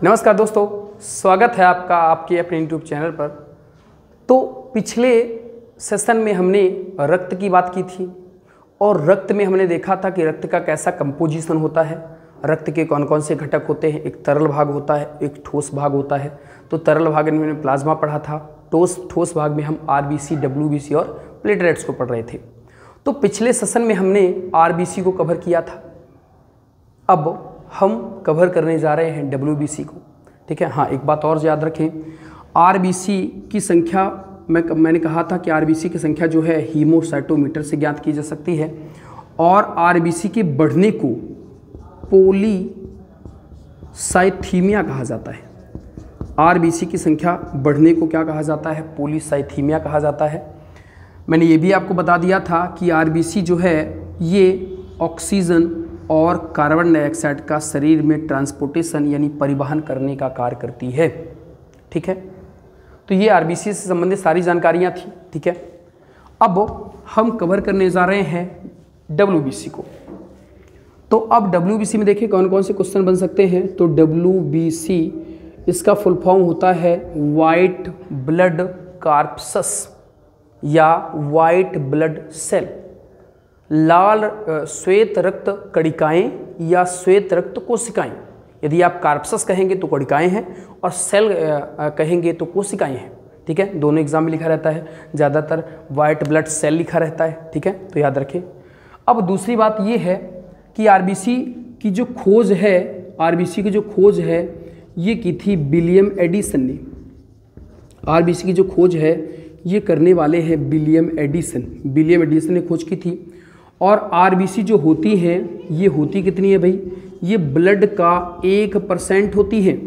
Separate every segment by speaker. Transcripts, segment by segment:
Speaker 1: नमस्कार दोस्तों, स्वागत है आपका आपके अपने यूट्यूब चैनल पर। तो पिछले सेशन में हमने रक्त की बात की थी और रक्त में हमने देखा था कि रक्त का कैसा कंपोजिशन होता है, रक्त के कौन कौन से घटक होते हैं। एक तरल भाग होता है, एक ठोस भाग होता है। तो तरल भाग में हमने प्लाज्मा पढ़ा था, ठोस भाग में हम आरबीसी, डब्ल्यूबीसी और प्लेटलेट्स को पढ़ रहे थे। तो पिछले सेशन में हमने आरबीसी को कवर किया था, अब हम कवर करने जा रहे हैं डब्ल्यूबीसी को। ठीक है, हाँ एक बात और याद रखें, आरबीसी की संख्या मैंने कहा था कि आरबीसी की संख्या जो है हीमोसाइटोमीटर से ज्ञात की जा सकती है और आरबीसी के बढ़ने को पॉलीसाइथीमिया कहा जाता है। आरबीसी की संख्या बढ़ने को क्या कहा जाता है? पॉलीसाइथीमिया कहा जाता है। मैंने ये भी आपको बता दिया था कि आरबीसी जो है ये ऑक्सीजन और कार्बन डाइऑक्साइड का शरीर में ट्रांसपोर्टेशन यानी परिवहन करने का कार्य करती है। ठीक है, तो ये आरबीसी से संबंधित सारी जानकारियाँ थी। ठीक है, अब हम कवर करने जा रहे हैं डब्ल्यूबीसी को। तो अब डब्ल्यूबीसी में देखिए कौन कौन से क्वेश्चन बन सकते हैं। तो डब्ल्यूबीसी इसका फुल फॉर्म होता है वाइट ब्लड कार्पसस या वाइट ब्लड सेल, लाल श्वेत रक्त कणिकाएं या श्वेत रक्त कोशिकाएं। यदि आप कार्पसस कहेंगे तो कणिकाएं हैं और सेल कहेंगे तो कोशिकाएं हैं। ठीक है, दोनों एग्जाम में लिखा रहता है, ज़्यादातर वाइट ब्लड सेल लिखा रहता है। ठीक है, तो याद रखें। अब दूसरी बात ये है कि आरबीसी की जो खोज है, आरबीसी की जो खोज है ये की थी विलियम एडिसन ने। आरबीसी की जो खोज है ये करने वाले हैं विलियम एडिसन। विलियम एडिसन ने खोज की थी। और आरबीसी जो होती हैं ये होती कितनी है भाई? ये ब्लड का 1% होती है।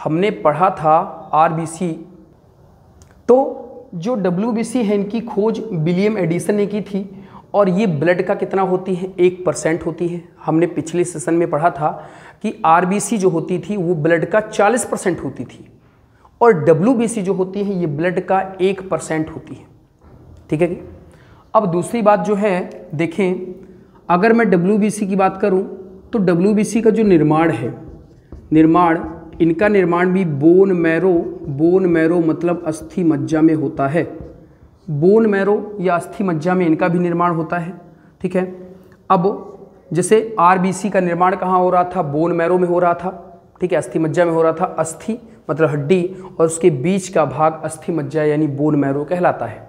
Speaker 1: हमने पढ़ा था आरबीसी। तो जो डब्ल्यूबीसी है इनकी खोज विलियम एडिसन ने की थी और ये ब्लड का कितना होती है? 1% होती है। हमने पिछले सेशन में पढ़ा था कि आरबीसी जो होती थी वो ब्लड का 40% होती थी और डब्ल्यूबीसी जो होती है ये ब्लड का 1% होती है। ठीक है। अब दूसरी बात जो है देखें, अगर मैं डब्ल्यूबीसी की बात करूं तो डब्ल्यूबीसी का जो निर्माण है, इनका निर्माण भी बोन मैरो मतलब अस्थि मज्जा में होता है। बोन मैरो या अस्थि मज्जा में इनका भी निर्माण होता है। ठीक है, अब जैसे आरबीसी का निर्माण कहाँ हो रहा था? बोन मैरो में हो रहा था। ठीक है, अस्थि मज्जा में हो रहा था। अस्थि मतलब हड्डी और उसके बीच का भाग अस्थि मज्जा यानी बोन मैरो कहलाता है।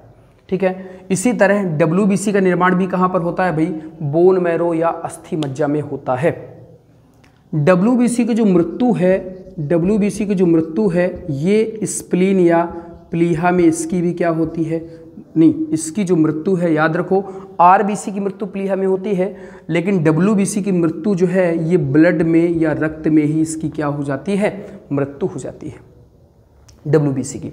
Speaker 1: ठीक है, इसी तरह डब्ल्यूबीसी का निर्माण भी कहाँ पर होता है भाई? बोन मैरो या अस्थि मज्जा में होता है। डब्ल्यूबीसी की जो मृत्यु है ये स्प्लीन या प्लीहा में इसकी भी क्या होती है? नहीं, इसकी जो मृत्यु है याद रखो, आरबीसी की मृत्यु प्लीहा में होती है लेकिन डब्ल्यूबीसी की मृत्यु जो है ये ब्लड में या रक्त में ही इसकी क्या हो जाती है? मृत्यु हो जाती है डब्ल्यूबीसी की।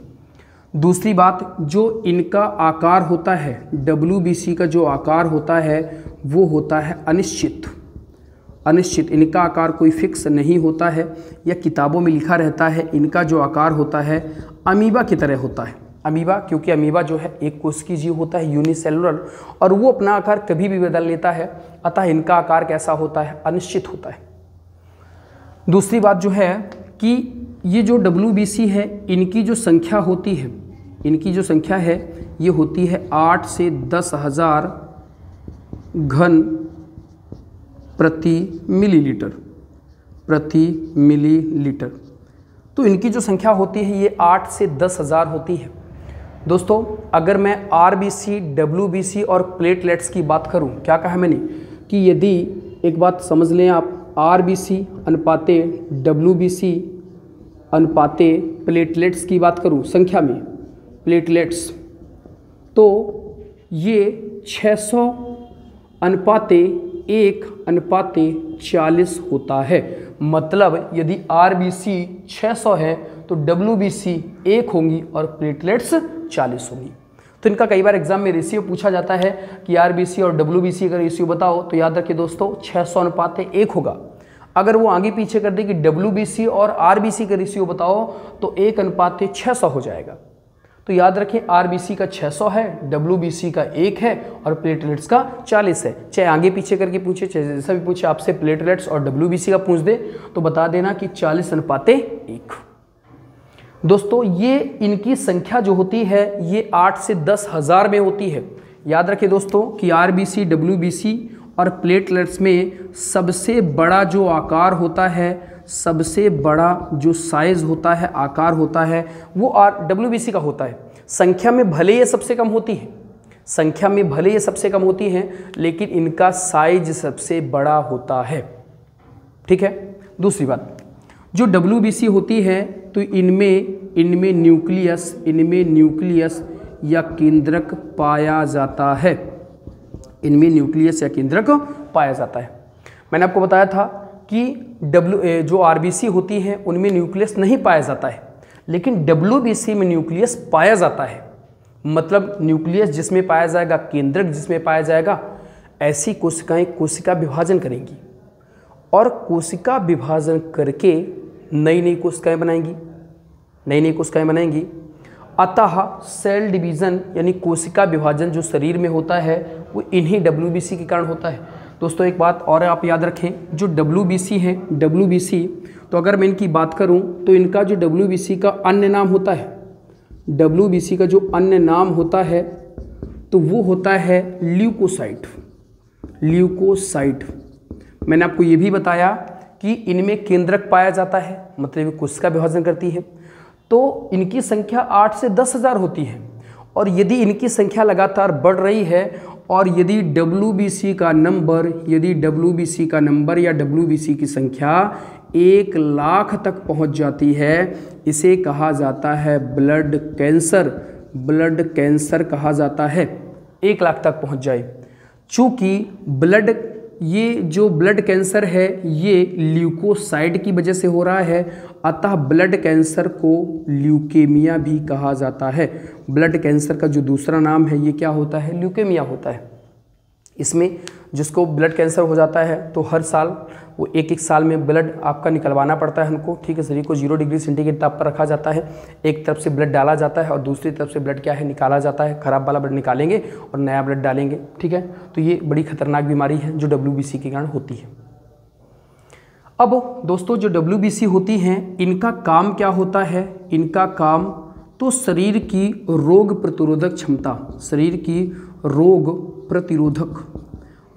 Speaker 1: दूसरी बात, जो इनका आकार होता है, डब्ल्यूबीसी का जो आकार होता है वो होता है अनिश्चित। इनका आकार कोई फिक्स नहीं होता है या किताबों में लिखा रहता है इनका जो आकार होता है अमीबा की तरह होता है। अमीबा, क्योंकि अमीबा जो है एक कोशिकीय जीव होता है, यूनिसेलुलर, और वो अपना आकार कभी भी बदल लेता है, अतः इनका आकार कैसा होता है? अनिश्चित होता है। दूसरी बात जो है कि ये जो डब्ल्यूबीसी है इनकी जो संख्या होती है, ये होती है 8 से 10,000 घन प्रति मिलीलीटर। तो इनकी जो संख्या होती है ये 8 से 10,000 होती है। दोस्तों, अगर मैं आरबीसी, डब्ल्यूबीसी और प्लेटलेट्स की बात करूं, क्या कहा मैंने कि यदि एक बात समझ लें आप, आरबीसी अनुपाते डब्ल्यूबीसी अनुपाते प्लेटलेट्स की बात करूं संख्या में, प्लेटलेट्स, तो ये 600 अनुपाते 1:40 होता है। मतलब यदि आरबीसी 600 है तो डब्ल्यूबीसी 1 होंगी और प्लेटलेट्स 40 होंगी। तो इनका कई बार एग्जाम में रेशियो पूछा जाता है कि आरबीसी और डब्ल्यूबीसी का रेशियो बताओ, तो याद रखिए दोस्तों 600:1 होगा। अगर वो आगे पीछे कर दे कि डब्ल्यूबीसी और आरबीसी का रेशियो बताओ तो 1:600 हो जाएगा। तो याद रखें आरबीसी का 600 है, डब्ल्यूबीसी का 1 है और प्लेटलेट्स का 40 है। चाहे आगे पीछे करके पूछे, चाहे जैसा भी पूछे, आपसे प्लेटलेट्स और डब्ल्यूबीसी का पूछ दे तो बता देना कि 40:1। दोस्तों ये इनकी संख्या जो होती है ये 8 से 10 हज़ार में होती है। याद रखें दोस्तों कि आरबीसी, डब्ल्यूबीसी और प्लेटलेट्स में सबसे बड़ा जो आकार होता है, सबसे बड़ा जो साइज होता है, आकार होता है, वो डब्ल्यूबीसी का होता है। संख्या में भले ये सबसे कम होती है, संख्या में भले ये सबसे कम होती हैं, लेकिन इनका साइज सबसे बड़ा होता है। ठीक है। दूसरी बात, जो डब्ल्यूबीसी होती है तो इनमें न्यूक्लियस या केंद्रक पाया जाता है। इनमें न्यूक्लियस या केंद्रक पाया जाता है। मैंने आपको बताया था कि जो आरबीसी होती है उनमें न्यूक्लियस नहीं पाया जाता है, लेकिन डब्ल्यूबीसी में न्यूक्लियस पाया जाता है। मतलब न्यूक्लियस जिसमें पाया जाएगा, केंद्रक जिसमें पाया जाएगा, ऐसी कोशिकाएं कोशिका विभाजन करेंगी और कोशिका विभाजन करके नई नई कोशिकाएं बनाएंगी। अतः सेल डिवीज़न यानी कोशिका विभाजन जो शरीर में होता है वो इन्हीं डब्ल्यूबीसी के कारण होता है। दोस्तों एक बात और आप याद रखें, जो डब्ल्यूबीसी है, तो अगर मैं इनकी बात करूं तो इनका जो डब्ल्यूबीसी का अन्य नाम होता है, डब्ल्यूबीसी का जो अन्य नाम होता है तो वो होता है ल्यूकोसाइट। मैंने आपको ये भी बताया कि इनमें केंद्रक पाया जाता है, मतलब कोशिका विभाजन करती है। तो इनकी संख्या 8 से 10 हज़ार होती है और यदि इनकी संख्या लगातार बढ़ रही है और यदि डब्ल्यूबीसी का नंबर या डब्ल्यूबीसी की संख्या 1 लाख तक पहुंच जाती है, इसे कहा जाता है ब्लड कैंसर कहा जाता है। 1 लाख तक पहुंच जाए। चूँकि ये जो ब्लड कैंसर है ये ल्यूकोसाइट की वजह से हो रहा है, अतः ब्लड कैंसर को ल्यूकेमिया भी कहा जाता है। ब्लड कैंसर का जो दूसरा नाम है ये क्या होता है? ल्यूकेमिया होता है। इसमें जिसको ब्लड कैंसर हो जाता है तो हर साल वो एक साल में ब्लड आपका निकलवाना पड़ता है हमको। ठीक है, शरीर को 0 डिग्री सेंटीग्रेड ताप पर रखा जाता है। एक तरफ से ब्लड डाला जाता है और दूसरी तरफ से ब्लड क्या है, निकाला जाता है। खराब वाला ब्लड निकालेंगे और नया ब्लड डालेंगे। ठीक है, तो ये बड़ी खतरनाक बीमारी है जो WBC के कारण होती है। अब दोस्तों जो WBC होती हैं इनका काम क्या होता है? इनका काम तो शरीर की रोग प्रतिरोधक क्षमता, शरीर की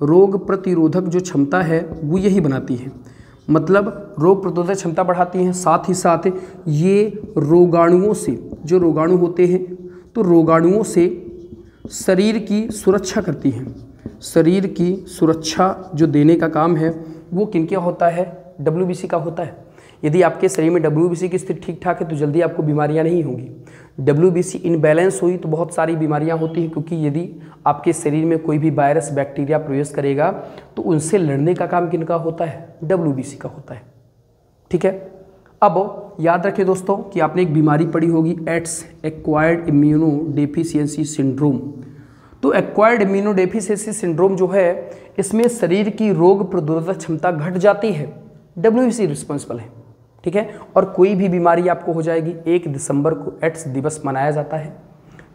Speaker 1: रोग प्रतिरोधक जो क्षमता है वो यही बनाती है। मतलब रोग प्रतिरोधक क्षमता बढ़ाती हैं, साथ ही साथ ये रोगाणुओं से, जो रोगाणु होते हैं तो रोगाणुओं से शरीर की सुरक्षा करती हैं। शरीर की सुरक्षा जो देने का काम है वो किनके होता है? WBC का होता है। यदि आपके शरीर में WBC की स्थिति ठीक ठाक है तो जल्दी आपको बीमारियां नहीं होंगी। WBC इनबैलेंस हुई तो बहुत सारी बीमारियां होती हैं, क्योंकि यदि आपके शरीर में कोई भी वायरस बैक्टीरिया प्रवेश करेगा तो उनसे लड़ने का काम किनका होता है? WBC का होता है। ठीक है, अब याद रखें दोस्तों कि आपने एक बीमारी पढ़ी होगी एड्स, एक्वायर्ड इम्यूनोडेफिशिएंसी सिंड्रोम। तो एक्वायर्ड इम्यूनोडेफिशिएंसी सिंड्रोम जो है इसमें शरीर की रोग प्रतिरोधक क्षमता घट जाती है। WBC रिस्पॉन्सिबल है। ठीक है, और कोई भी बीमारी आपको हो जाएगी। 1 दिसंबर को एड्स दिवस मनाया जाता है।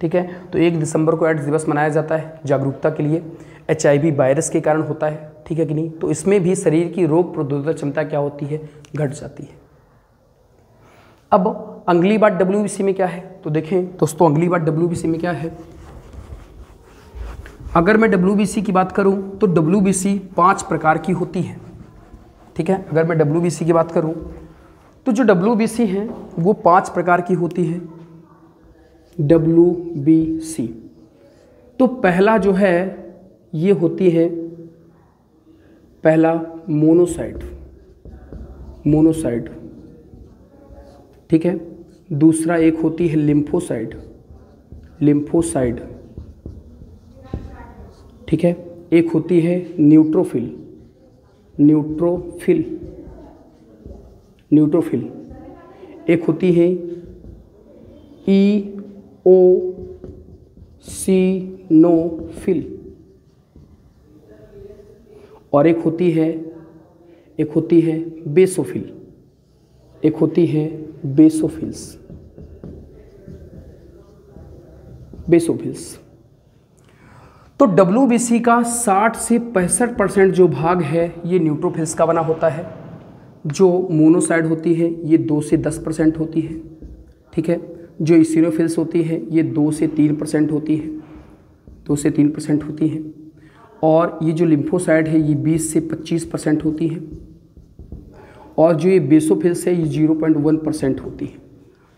Speaker 1: ठीक है, तो 1 दिसंबर को एड्स दिवस मनाया जाता है जागरूकता के लिए। HIV वायरस के कारण होता है। ठीक है कि नहीं? तो इसमें भी शरीर की रोग प्रतिरोधक क्षमता क्या होती है? घट जाती है। अब अगली बात WBC में क्या है तो देखें दोस्तों, अगली बात WBC में क्या है। अगर मैं WBC की बात करूं तो WBC 5 प्रकार की होती है। ठीक है, अगर मैं WBC की बात करूं तो जो WBC हैं वो 5 प्रकार की होती है। WBC तो पहला जो है ये होती है, पहला मोनोसाइट। ठीक है, दूसरा एक होती है लिम्फोसाइट। ठीक है, एक होती है न्यूट्रोफिल। एक होती है ईओसिनोफिल और एक होती है बेसोफिल। बेसोफिल्स। तो WBC का 60 से 65% जो भाग है ये न्यूट्रोफिल्स का बना होता है। जो मोनोसाइड होती है ये 2 से 10% होती है, ठीक है। जो इसिनोफिल्स होती है ये 2 से 3% होती है, 2 से 3% होती है। और ये जो लिम्फोसाइड है ये 20 से 25% होती है। और जो ये बेसोफिल्स है ये 0.1% होती है,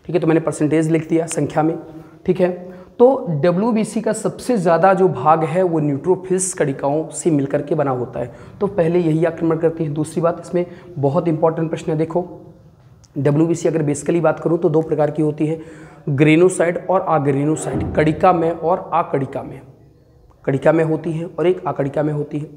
Speaker 1: ठीक है। तो मैंने परसेंटेज लिख दिया संख्या में, ठीक है। तो WBC का सबसे ज़्यादा जो भाग है वो न्यूट्रोफिल्स कणिकाओं से मिलकर के बना होता है। तो पहले यही आक्रमण करती है। दूसरी बात, इसमें बहुत इंपॉर्टेंट प्रश्न है, देखो WBC अगर बेसिकली बात करूँ तो 2 प्रकार की होती है, ग्रेनोसाइड और आग्रेनोसाइड, कणिका में और आकणिका में। कणिका में होती है और एक आकणिका में होती है।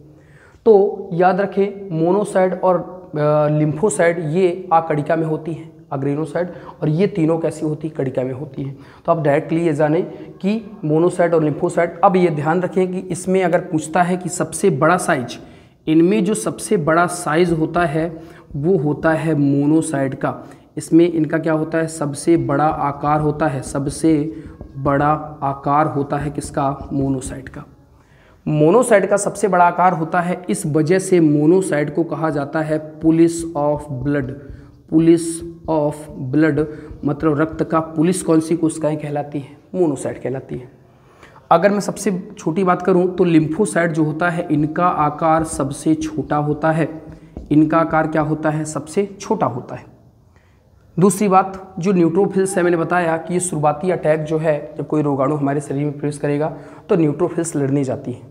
Speaker 1: तो याद रखें, मोनोसाइड और लिम्फोसाइड ये आकणिका में होती है, अग्रेनोसाइड, और ये तीनों कैसी होती है, कणिका में होती है। तो आप डायरेक्टली ये जानें कि मोनोसाइड और लिम्फोसाइड। अब ये ध्यान रखें कि इसमें अगर पूछता है कि सबसे बड़ा साइज, इनमें जो सबसे बड़ा साइज होता है वो होता है मोनोसाइड का। इसमें इनका क्या होता है, सबसे बड़ा आकार होता है, सबसे बड़ा आकार होता है किसका, मोनोसाइड का। मोनोसाइड का सबसे बड़ा आकार होता है, इस वजह से मोनोसाइड को कहा जाता है police of blood. Police of blood मतलब रक्त का पुलिस कौन सी कोशिकाएं कहलाती है, मोनोसाइड कहलाती है। अगर मैं सबसे छोटी बात करूं तो लिम्फोसाइड जो होता है इनका आकार सबसे छोटा होता है, इनका आकार क्या होता है, सबसे छोटा होता है। दूसरी बात, जो न्यूट्रोफिल्स है, मैंने बताया कि ये शुरुआती अटैक जो है, जब कोई रोगाणु हमारे शरीर में प्रवेश करेगा तो न्यूट्रोफिल्स लड़ने जाती है।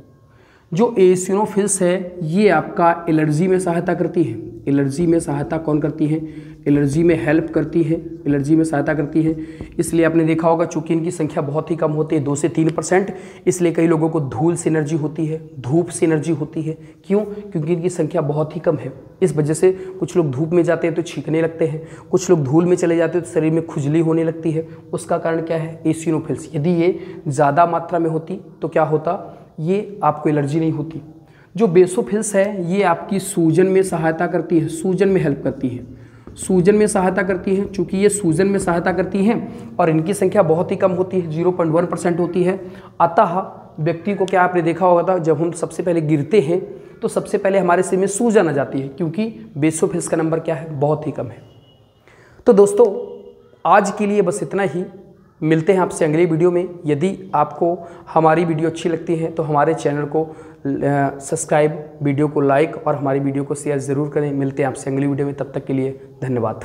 Speaker 1: जो एसिनोफिल्स है ये आपका एलर्जी में सहायता करती है। एलर्जी में सहायता कौन करती है, एलर्जी में हेल्प करती है, एलर्जी में सहायता करती है। इसलिए आपने देखा होगा चूंकि इनकी संख्या बहुत ही कम होती है, 2 से 3%, इसलिए कई लोगों को धूल से एनर्जी होती है, धूप से एनर्जी होती है। क्यों, क्योंकि इनकी संख्या बहुत ही कम है। इस वजह से कुछ लोग धूप में जाते हैं तो छींकने लगते हैं, कुछ लोग धूल में चले जाते हैं तो शरीर में खुजली होने लगती है। उसका कारण क्या है, एसिनोफिल्स। यदि ये ज़्यादा मात्रा में होती तो क्या होता, ये आपको एलर्जी नहीं होती। जो बेसोफिल्स है ये आपकी सूजन में सहायता करती है, सूजन में हेल्प करती है, सूजन में सहायता करती है। चूंकि ये सूजन में सहायता करती हैं और इनकी संख्या बहुत ही कम होती है, 0.1% होती है, अतः व्यक्ति को क्या आपने देखा होगा था, जब हम सबसे पहले गिरते हैं तो सबसे पहले हमारे सिर में सूजन आ जाती है, क्योंकि बेसोफिल्स का नंबर क्या है, बहुत ही कम है। तो दोस्तों आज के लिए बस इतना ही, मिलते हैं आपसे अगले वीडियो में। यदि आपको हमारी वीडियो अच्छी लगती है तो हमारे चैनल को सब्सक्राइब, वीडियो को लाइक और हमारी वीडियो को शेयर ज़रूर करें। मिलते हैं आपसे अगली वीडियो में, तब तक के लिए धन्यवाद।